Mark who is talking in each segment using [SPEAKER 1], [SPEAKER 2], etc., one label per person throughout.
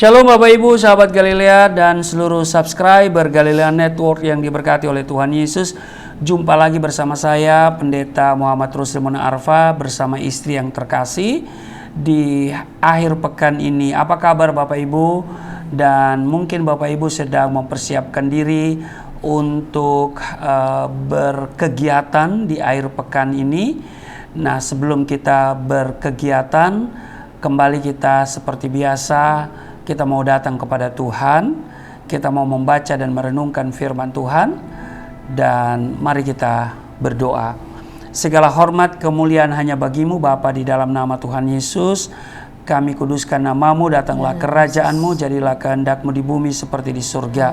[SPEAKER 1] Shalom Bapak Ibu, sahabat Galilea dan seluruh subscriber Galilea Network yang diberkati oleh Tuhan Yesus. Jumpa lagi bersama saya, Pendeta Muhammad Rusli Arfa, bersama istri yang terkasih di akhir pekan ini. Apa kabar Bapak Ibu? Dan mungkin Bapak Ibu sedang mempersiapkan diri untuk berkegiatan di akhir pekan ini. Nah, sebelum kita berkegiatan, kembali kita seperti biasa, kita mau datang kepada Tuhan, kita mau membaca dan merenungkan firman Tuhan, dan mari kita berdoa. Segala hormat kemuliaan hanya bagimu Bapa, di dalam nama Tuhan Yesus. Kami kuduskan namamu, datanglah kerajaanmu, jadilah kehendakmu di bumi seperti di surga.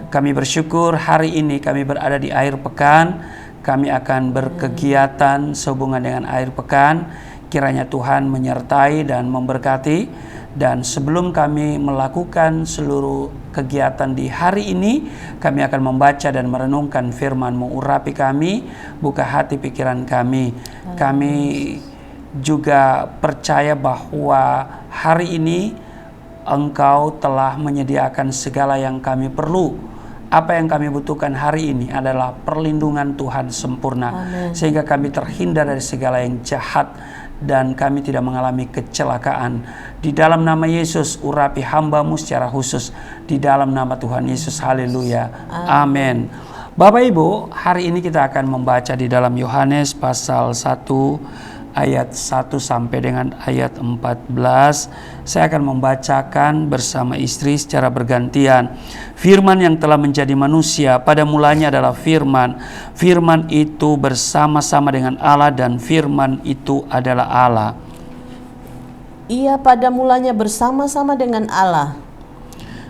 [SPEAKER 1] Kami bersyukur hari ini kami berada di akhir pekan, kami akan berkegiatan sehubungan dengan akhir pekan. Kiranya Tuhan menyertai dan memberkati. Dan sebelum kami melakukan seluruh kegiatan di hari ini, kami akan membaca dan merenungkan firman-Mu. Urapi kami, buka hati pikiran kami. Kami juga percaya bahwa hari ini Engkau telah menyediakan segala yang kami perlu. Apa yang kami butuhkan hari ini adalah perlindungan Tuhan sempurna. Amen. Sehingga kami terhindar dari segala yang jahat dan kami tidak mengalami kecelakaan. Di dalam nama Yesus, urapi hamba-Mu secara khusus. Di dalam nama Tuhan Yesus, haleluya, amin. Bapak Ibu, hari ini kita akan membaca di dalam Yohanes pasal 1 ayat 1 sampai dengan ayat 14. Saya akan membacakan bersama istri secara bergantian. Firman yang telah menjadi manusia, pada mulanya adalah firman. Firman itu bersama-sama dengan Allah dan firman itu adalah Allah.
[SPEAKER 2] Ia pada mulanya bersama-sama dengan Allah.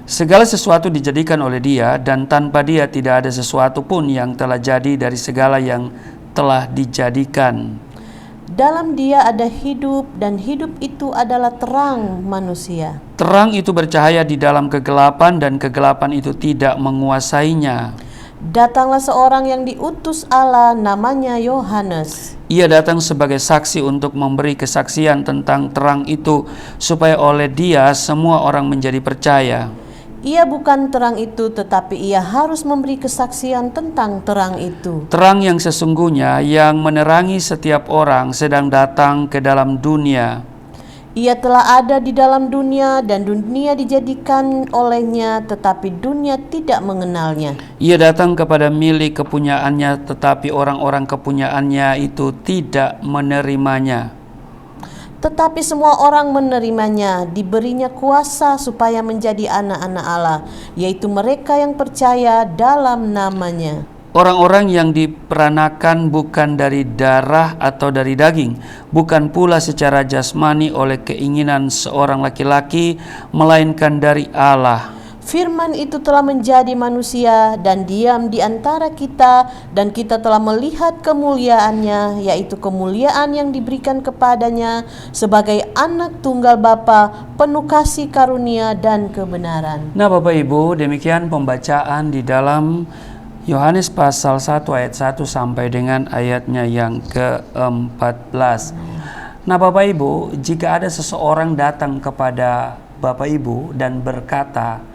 [SPEAKER 1] Segala sesuatu dijadikan oleh Dia, dan tanpa Dia tidak ada sesuatu pun yang telah jadi dari segala yang telah dijadikan.
[SPEAKER 2] Dalam Dia ada hidup, dan hidup itu adalah terang manusia.
[SPEAKER 1] Terang itu bercahaya di dalam kegelapan, dan kegelapan itu tidak menguasainya.
[SPEAKER 2] Datanglah seorang yang diutus Allah, namanya Yohanes.
[SPEAKER 1] Ia datang sebagai saksi untuk memberi kesaksian tentang terang itu, supaya oleh Dia semua orang menjadi percaya.
[SPEAKER 2] Ia bukan terang itu, tetapi ia harus memberi kesaksian tentang terang itu.
[SPEAKER 1] Terang yang sesungguhnya yang menerangi setiap orang sedang datang ke dalam dunia.
[SPEAKER 2] Ia telah ada di dalam dunia, dan dunia dijadikan olehnya, tetapi dunia tidak mengenalnya.
[SPEAKER 1] Ia datang kepada milik kepunyaannya, tetapi orang-orang kepunyaannya itu tidak menerimanya.
[SPEAKER 2] Tetapi semua orang menerimanya, diberinya kuasa supaya menjadi anak-anak Allah, yaitu mereka yang percaya dalam namanya.
[SPEAKER 1] Orang-orang yang diperanakan bukan dari darah atau dari daging, bukan pula secara jasmani oleh keinginan seorang laki-laki, melainkan dari Allah.
[SPEAKER 2] Firman itu telah menjadi manusia dan diam di antara kita, dan kita telah melihat kemuliaannya, yaitu kemuliaan yang diberikan kepadanya sebagai anak tunggal Bapa, penuh kasih karunia dan kebenaran.
[SPEAKER 1] Nah Bapak Ibu, demikian pembacaan di dalam Yohanes pasal 1 ayat 1 sampai dengan ayatnya yang ke-14. Nah Bapak Ibu, jika ada seseorang datang kepada Bapak Ibu dan berkata,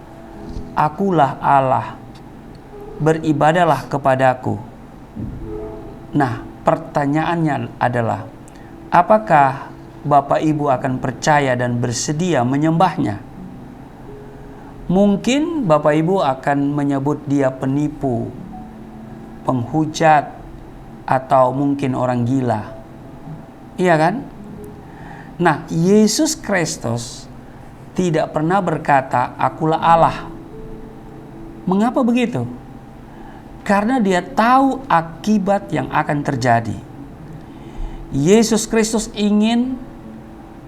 [SPEAKER 1] "Akulah Allah, beribadahlah kepadaku." Nah, pertanyaannya adalah, apakah Bapak Ibu akan percaya dan bersedia menyembahnya? Mungkin Bapak Ibu akan menyebut dia penipu, penghujat, atau mungkin orang gila. Iya kan? Nah, Yesus Kristus tidak pernah berkata, "Akulah Allah." Mengapa begitu? Karena Dia tahu akibat yang akan terjadi. Yesus Kristus ingin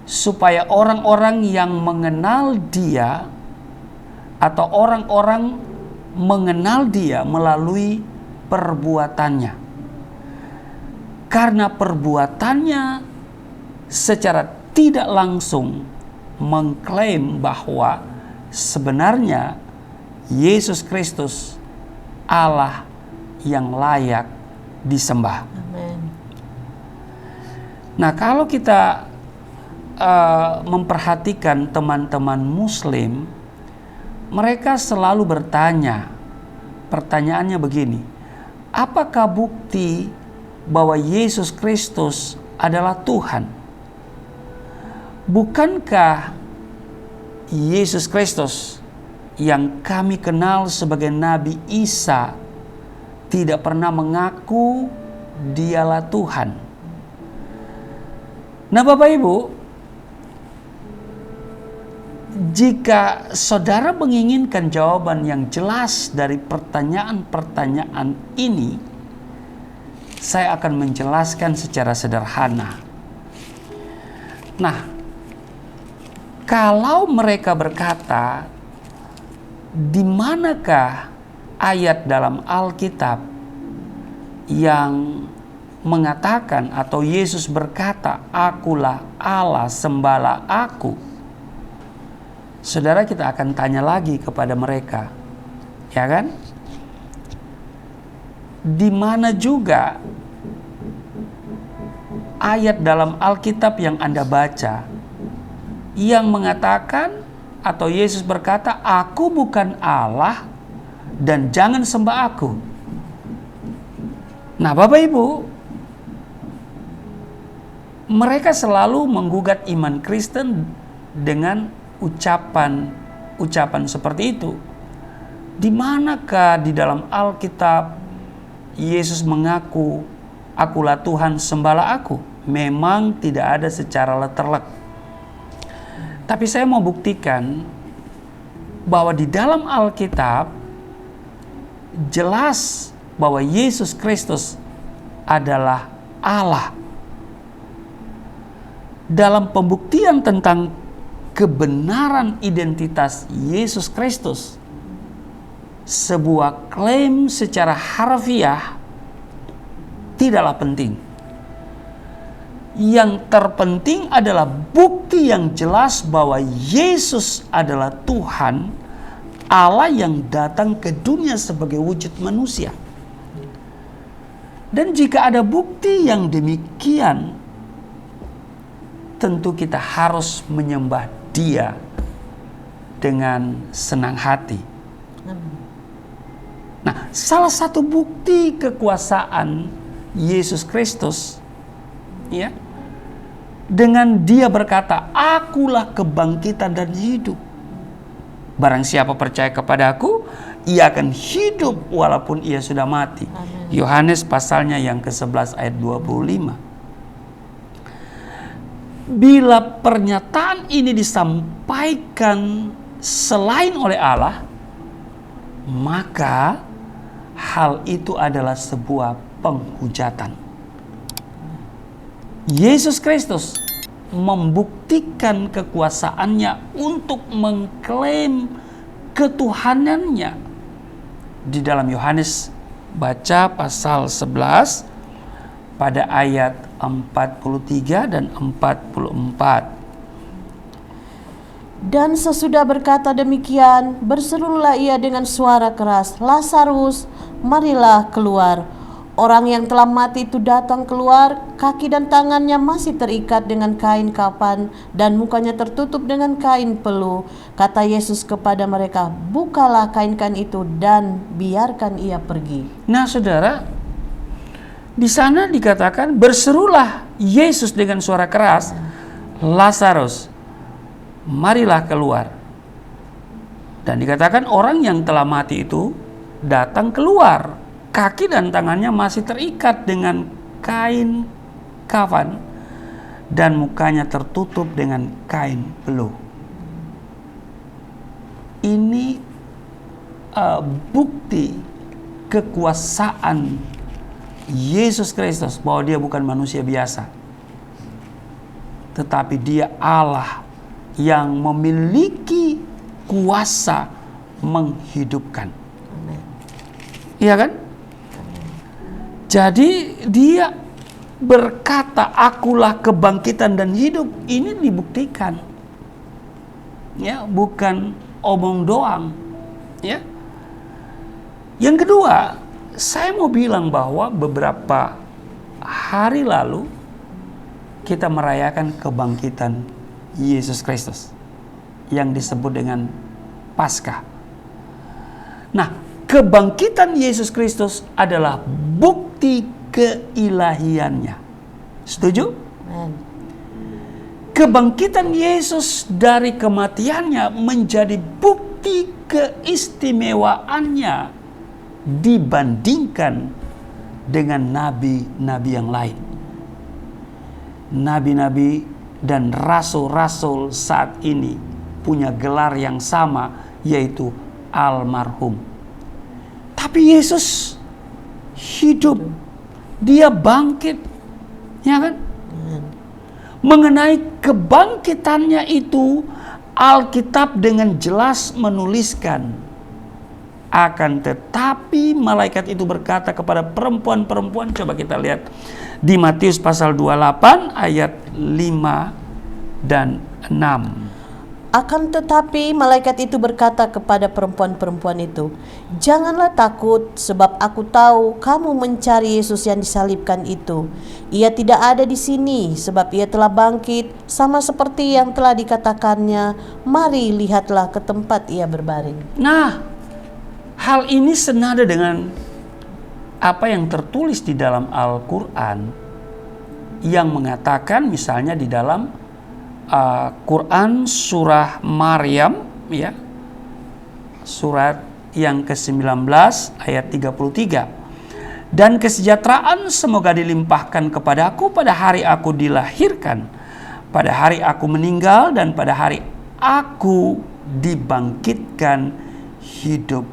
[SPEAKER 1] supaya orang-orang yang mengenal Dia, atau orang-orang mengenal Dia melalui perbuatannya. Karena perbuatannya secara tidak langsung mengklaim bahwa sebenarnya Yesus Kristus Allah yang layak disembah.
[SPEAKER 2] Amen.
[SPEAKER 1] Nah, kalau kita memperhatikan teman-teman Muslim, mereka selalu bertanya, pertanyaannya begini, apakah bukti bahwa Yesus Kristus adalah Tuhan? Bukankah Yesus Kristus yang kami kenal sebagai Nabi Isa tidak pernah mengaku dialah Tuhan? Nah, Bapak Ibu, jika saudara menginginkan jawaban yang jelas dari pertanyaan-pertanyaan ini, saya akan menjelaskan secara sederhana. Nah, kalau mereka berkata, di manakah ayat dalam Alkitab yang mengatakan atau Yesus berkata, "Akulah Allah, sembahlah aku"? Saudara, kita akan tanya lagi kepada mereka, ya kan? Di mana juga ayat dalam Alkitab yang Anda baca yang mengatakan atau Yesus berkata, "Aku bukan Allah dan jangan sembah aku"? Nah, Bapak Ibu, mereka selalu menggugat iman Kristen dengan ucapan seperti itu. Di manakah di dalam Alkitab Yesus mengaku, "Akulah Tuhan, sembahlah aku"? Memang tidak ada secara letterlek. Tapi saya mau buktikan bahwa di dalam Alkitab jelas bahwa Yesus Kristus adalah Allah. Dalam pembuktian tentang kebenaran identitas Yesus Kristus, sebuah klaim secara harfiah tidaklah penting. Yang terpenting adalah bukti yang jelas bahwa Yesus adalah Tuhan, Allah yang datang ke dunia sebagai wujud manusia. Dan jika ada bukti yang demikian, tentu kita harus menyembah Dia dengan senang hati. Nah, salah satu bukti kekuasaan Yesus Kristus, ya, dengan Dia berkata, "Akulah kebangkitan dan hidup. Barang siapa percaya kepadaku, ia akan hidup walaupun ia sudah mati." Amen. Yohanes pasalnya yang ke-11 ayat 25. Bila pernyataan ini disampaikan selain oleh Allah, maka hal itu adalah sebuah penghujatan. Yesus Kristus membuktikan kekuasaannya untuk mengklaim ketuhanannya. Di dalam Yohanes, baca pasal 11 pada ayat 43 dan 44.
[SPEAKER 2] Dan sesudah berkata demikian, berserulah ia dengan suara keras, "Lazarus, marilah keluar." Orang yang telah mati itu datang keluar, kaki dan tangannya masih terikat dengan kain kafan dan mukanya tertutup dengan kain peluh. Kata Yesus kepada mereka, "Bukalah kain-kain itu dan biarkan ia pergi."
[SPEAKER 1] Nah, saudara, di sana dikatakan berserulah Yesus dengan suara keras, "Lazarus, marilah keluar." Dan dikatakan orang yang telah mati itu datang keluar. Kaki dan tangannya masih terikat dengan kain kafan dan mukanya tertutup dengan kain peluh. Ini bukti kekuasaan Yesus Kristus bahwa Dia bukan manusia biasa, tetapi Dia Allah yang memiliki kuasa menghidupkan. Iya kan? Jadi Dia berkata, "Akulah kebangkitan dan hidup." Ini dibuktikan, ya, bukan omong doang, ya. Yang kedua, saya mau bilang bahwa beberapa hari lalu kita merayakan kebangkitan Yesus Kristus yang disebut dengan Paskah. Nah, kebangkitan Yesus Kristus adalah bukti keilahiannya. Setuju?
[SPEAKER 2] Amen.
[SPEAKER 1] Kebangkitan Yesus dari kematiannya menjadi bukti keistimewaannya dibandingkan dengan nabi-nabi yang lain. Nabi-nabi dan rasul-rasul saat ini punya gelar yang sama, yaitu almarhum. Tapi Yesus hidup, dia bangkit, ya kan? Mengenai kebangkitannya itu, Alkitab dengan jelas menuliskan, akan tetapi malaikat itu berkata kepada perempuan-perempuan, coba kita lihat di Matius pasal 28 ayat 5 dan 6.
[SPEAKER 2] Akan tetapi malaikat itu berkata kepada perempuan-perempuan itu, "Janganlah takut, sebab aku tahu kamu mencari Yesus yang disalibkan itu. Ia tidak ada di sini, sebab ia telah bangkit, sama seperti yang telah dikatakannya. Mari lihatlah ke tempat ia berbaring."
[SPEAKER 1] Nah, hal ini senada dengan apa yang tertulis di dalam Al-Quran, yang mengatakan misalnya di dalam Quran surah Maryam, ya, surat yang ke-19 ayat 33. Dan kesejahteraan semoga dilimpahkan kepadaku pada hari aku dilahirkan, pada hari aku meninggal, dan pada hari aku dibangkitkan hidup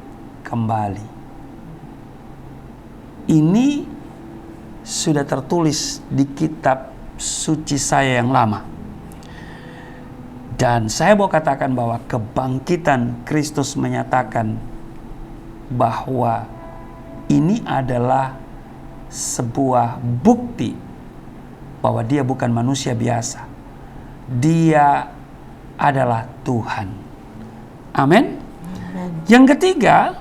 [SPEAKER 1] kembali. Ini sudah tertulis di kitab suci saya yang lama. Dan saya mau katakan bahwa kebangkitan Kristus menyatakan bahwa ini adalah sebuah bukti bahwa dia bukan manusia biasa. Dia adalah Tuhan. Amin. Yang ketiga,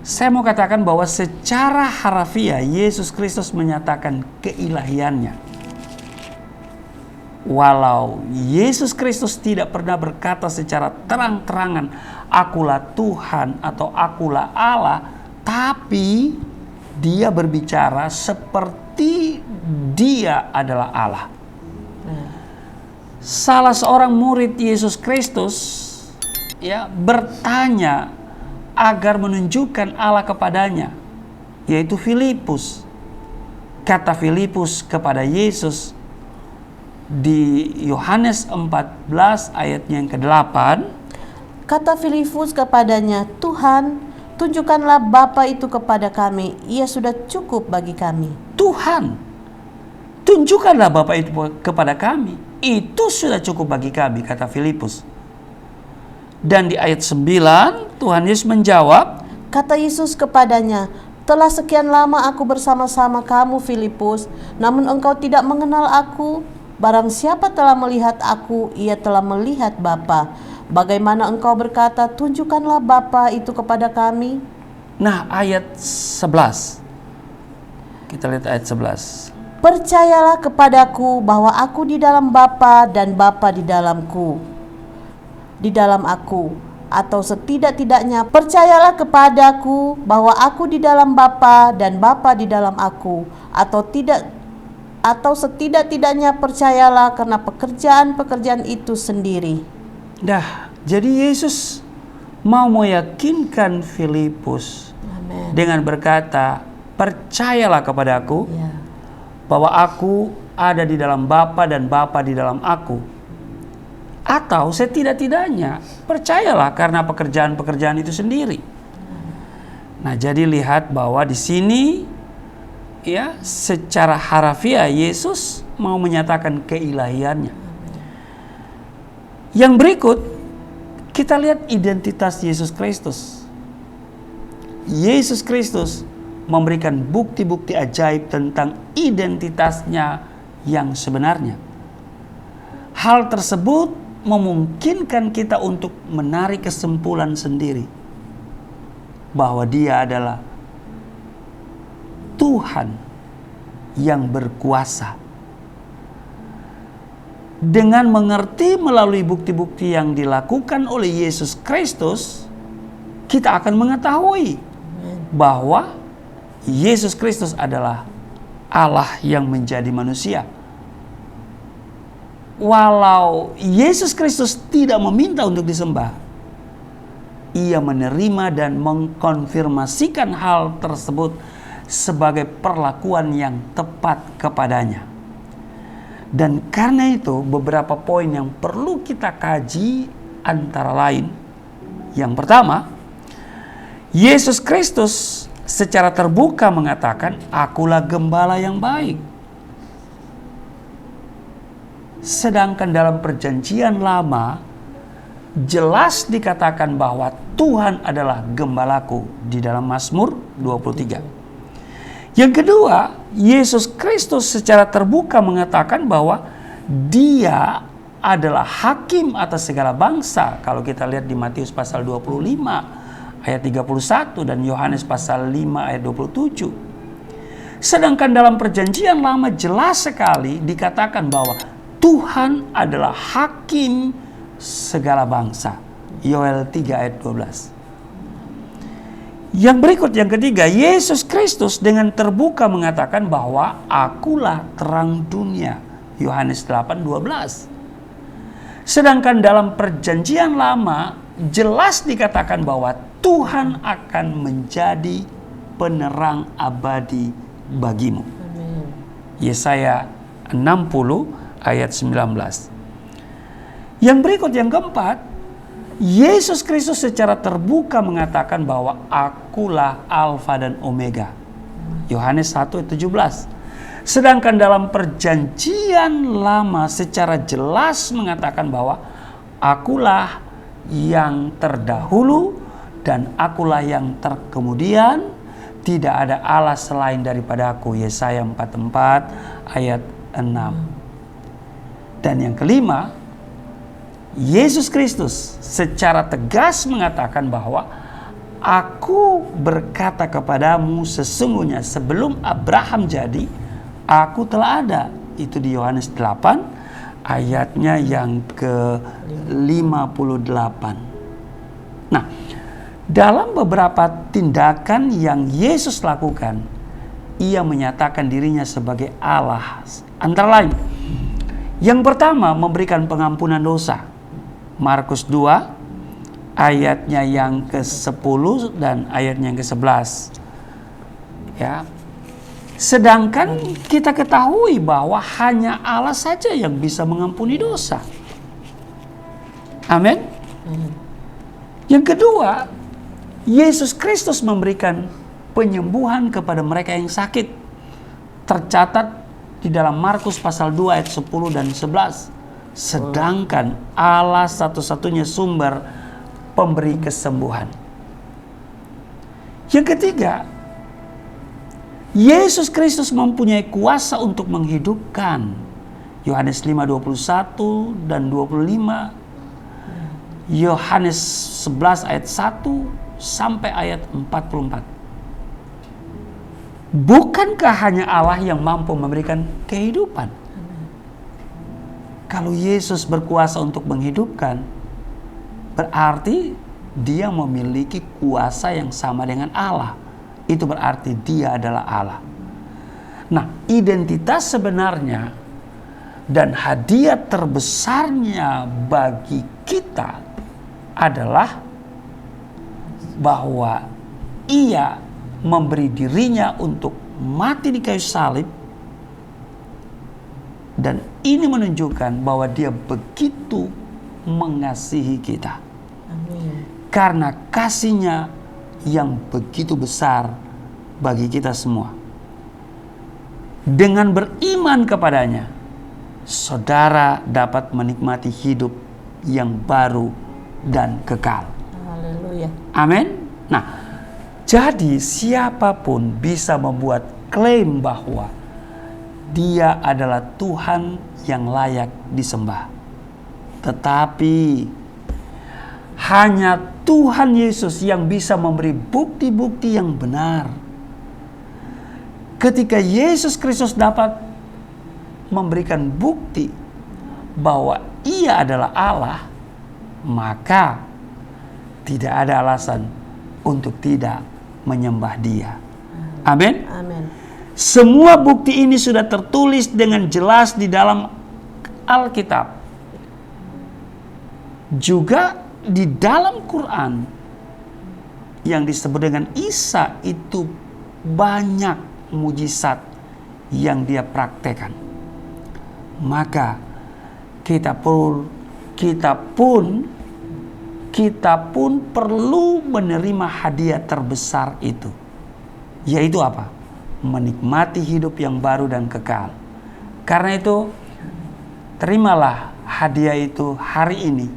[SPEAKER 1] saya mau katakan bahwa secara harafiah Yesus Kristus menyatakan keilahiannya. Walau Yesus Kristus tidak pernah berkata secara terang-terangan, "Akulah Tuhan" atau "Akulah Allah", tapi dia berbicara seperti dia adalah Allah. Salah seorang murid Yesus Kristus, ya, bertanya agar menunjukkan Allah kepadanya, yaitu Filipus. Kata Filipus kepada Yesus di Yohanes 14 ayatnya yang ke-8,
[SPEAKER 2] kata Filipus kepadanya, "Tuhan, tunjukkanlah Bapa itu kepada kami, ia sudah cukup bagi kami."
[SPEAKER 1] Tuhan, tunjukkanlah Bapa itu kepada kami, itu sudah cukup bagi kami, kata Filipus. Dan di ayat 9 Tuhan Yesus menjawab,
[SPEAKER 2] kata Yesus kepadanya, "Telah sekian lama aku bersama-sama kamu, Filipus, namun engkau tidak mengenal aku. Barang siapa telah melihat aku, ia telah melihat Bapa. Bagaimana engkau berkata, tunjukkanlah Bapa itu kepada kami?"
[SPEAKER 1] Nah, ayat 11. Kita lihat ayat 11.
[SPEAKER 2] "Percayalah kepadaku bahwa aku di dalam Bapa dan Bapa di dalamku, di dalam aku. Atau setidak-tidaknya percayalah kepadaku bahwa aku di dalam Bapa dan Bapa di dalam aku. Atau setidak-tidaknya percayalah karena pekerjaan-pekerjaan itu sendiri."
[SPEAKER 1] Dah, jadi Yesus mau meyakinkan Filipus dengan berkata, "Percayalah kepadaku bahwa aku ada di dalam Bapa dan Bapa di dalam aku." Atau setidak-tidaknya percayalah karena pekerjaan-pekerjaan itu sendiri. Nah, jadi lihat bahwa di sini, ya, secara harafiah Yesus mau menyatakan keilahiannya. Yang berikut kita lihat identitas Yesus Kristus. Yesus Kristus memberikan bukti-bukti ajaib tentang identitasnya yang sebenarnya. Hal tersebut memungkinkan kita untuk menarik kesimpulan sendiri bahwa Dia adalah Tuhan yang berkuasa. Dengan mengerti melalui bukti-bukti yang dilakukan oleh Yesus Kristus, kita akan mengetahui bahwa Yesus Kristus adalah Allah yang menjadi manusia. Walau Yesus Kristus tidak meminta untuk disembah, Ia menerima dan mengkonfirmasikan hal tersebut sebagai perlakuan yang tepat kepadanya. Dan karena itu beberapa poin yang perlu kita kaji antara lain. Yang pertama, Yesus Kristus secara terbuka mengatakan, "Akulah gembala yang baik." Sedangkan dalam perjanjian lama jelas dikatakan bahwa Tuhan adalah gembalaku di dalam Mazmur 23. Yang kedua, Yesus Kristus secara terbuka mengatakan bahwa Dia adalah hakim atas segala bangsa. Kalau kita lihat di Matius pasal 25 ayat 31 dan Yohanes pasal 5 ayat 27. Sedangkan dalam perjanjian lama jelas sekali dikatakan bahwa Tuhan adalah hakim segala bangsa. Yoel 3 ayat 12. Yang berikut, yang ketiga, Yesus Kristus dengan terbuka mengatakan bahwa akulah terang dunia. Yohanes 8:12. Sedangkan dalam perjanjian lama jelas dikatakan bahwa Tuhan akan menjadi penerang abadi bagimu.
[SPEAKER 2] Amin.
[SPEAKER 1] Yesaya 60 ayat 19. Yang berikut, yang keempat, Yesus Kristus secara terbuka mengatakan bahwa akulah Alfa dan Omega. Yohanes 1:17. Sedangkan dalam perjanjian lama secara jelas mengatakan bahwa akulah yang terdahulu dan akulah yang terkemudian, tidak ada Allah selain daripada aku. Yesaya 44 ayat 6. Dan yang kelima, Yesus Kristus secara tegas mengatakan bahwa aku berkata kepadamu sesungguhnya sebelum Abraham jadi, aku telah ada. Itu di Yohanes 8 ayatnya yang ke-58. Nah, dalam beberapa tindakan yang Yesus lakukan, Ia menyatakan dirinya sebagai Allah. Antara lain, yang pertama memberikan pengampunan dosa. Markus 2 ayatnya yang ke-10 dan ayatnya yang ke-11. Ya. Sedangkan kita ketahui bahwa hanya Allah saja yang bisa mengampuni dosa. Amin. Yang kedua, Yesus Kristus memberikan penyembuhan kepada mereka yang sakit. Tercatat di dalam Markus pasal 2 ayat 10 dan 11. Sedangkan Allah satu-satunya sumber pemberi kesembuhan. Yang ketiga, Yesus Kristus mempunyai kuasa untuk menghidupkan. Yohanes 5:21 dan 25. Yohanes 11 ayat 1 sampai ayat 44. Bukankah hanya Allah yang mampu memberikan kehidupan? Kalau Yesus berkuasa untuk menghidupkan, berarti Dia memiliki kuasa yang sama dengan Allah. Itu berarti Dia adalah Allah. Nah, identitas sebenarnya dan hadiah terbesarnya bagi kita adalah bahwa Ia memberi dirinya untuk mati di kayu salib. Dan ini menunjukkan bahwa Dia begitu mengasihi kita.
[SPEAKER 2] Amin.
[SPEAKER 1] Karena kasih-Nya yang begitu besar bagi kita semua. Dengan beriman kepadanya, saudara dapat menikmati hidup yang baru dan kekal.
[SPEAKER 2] Haleluya.
[SPEAKER 1] Amin. Nah, jadi siapapun bisa membuat klaim bahwa Dia adalah Tuhan yang layak disembah. Tetapi hanya Tuhan Yesus yang bisa memberi bukti-bukti yang benar. Ketika Yesus Kristus dapat memberikan bukti bahwa Ia adalah Allah, maka tidak ada alasan untuk tidak menyembah Dia. Amin.
[SPEAKER 2] Amin.
[SPEAKER 1] Semua bukti ini sudah tertulis dengan jelas di dalam Alkitab. Juga di dalam Quran yang disebut dengan Isa itu banyak mujizat yang Dia praktekkan. Maka kita pun perlu menerima hadiah terbesar itu, yaitu apa? Menikmati hidup yang baru dan kekal. Karena itu, terimalah hadiah itu hari ini.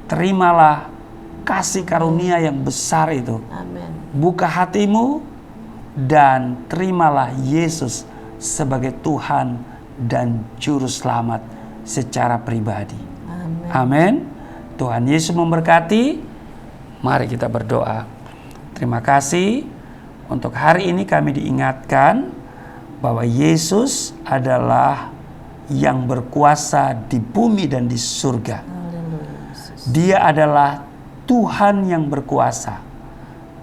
[SPEAKER 1] Terimalah kasih karunia yang besar itu.
[SPEAKER 2] Amin.
[SPEAKER 1] Buka hatimu dan terimalah Yesus sebagai Tuhan dan Juru Selamat secara pribadi.
[SPEAKER 2] Amin.
[SPEAKER 1] Amin. Tuhan Yesus memberkati. Mari kita berdoa. Terima kasih untuk hari ini kami diingatkan bahwa Yesus adalah yang berkuasa di bumi dan di surga. Dia adalah Tuhan yang berkuasa,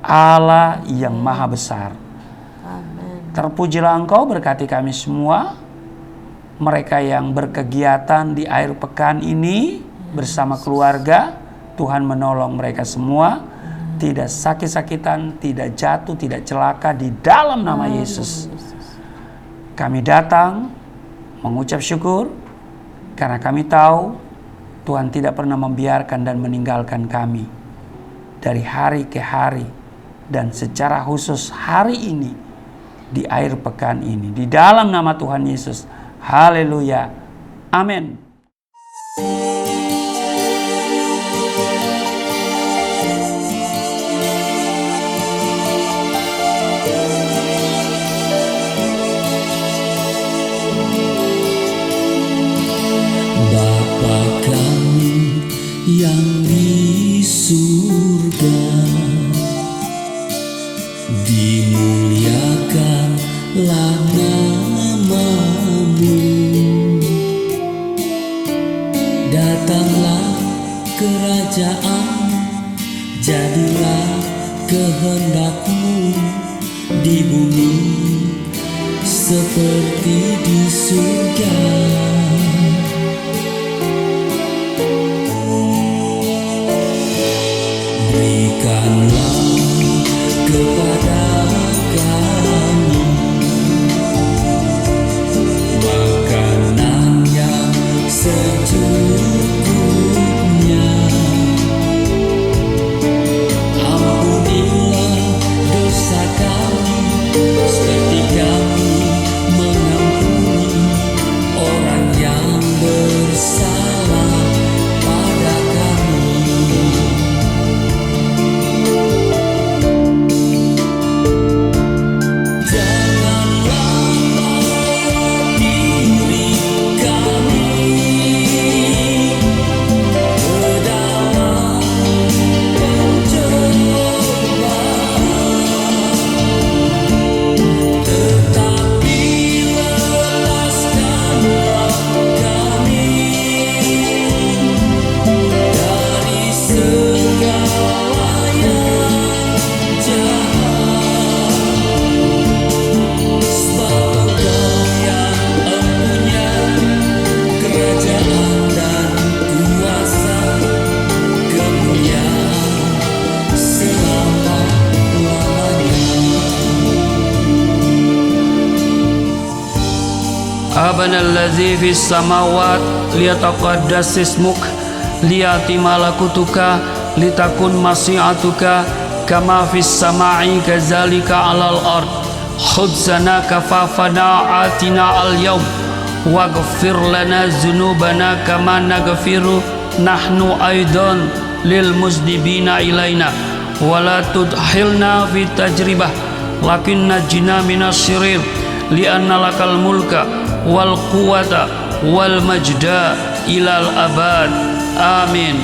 [SPEAKER 1] Allah yang maha besar.
[SPEAKER 2] Amin.
[SPEAKER 1] Terpujilah Engkau, berkati kami semua. Mereka yang berkegiatan di akhir pekan ini bersama keluarga, Tuhan menolong mereka semua. Tidak sakit-sakitan, tidak jatuh, tidak celaka di dalam nama Yesus. Kami datang mengucap syukur karena kami tahu Tuhan tidak pernah membiarkan dan meninggalkan kami dari hari ke hari, dan secara khusus hari ini di akhir pekan ini, di dalam nama Tuhan Yesus. Haleluya. Amin.
[SPEAKER 3] Bapa kami yang di surga, dimuliakanlah nama-Mu. Datanglah kerajaan, jadilah kehendak-Mu di bumi seperti di surga. Berikanlah kepada kami makanan yang secukupnya. Ampunilah dosa kami seperti kami mengampuni orang yang bersalah pada kami.
[SPEAKER 1] Abana allazi fis samawat liyataqaddas ismuk liyati malakutuka litakun masyiatuka kama fis samai kadzalika alal ard khudzana kafafana atina al yawm waghfir lana dzunubana kama naghfiru nahnu aidan lil muzdibina ilaina wala tudhilna fi tajribah lakin najina minasyirir lianna lakal mulka wal quwata wal majda ilal abad. Amin.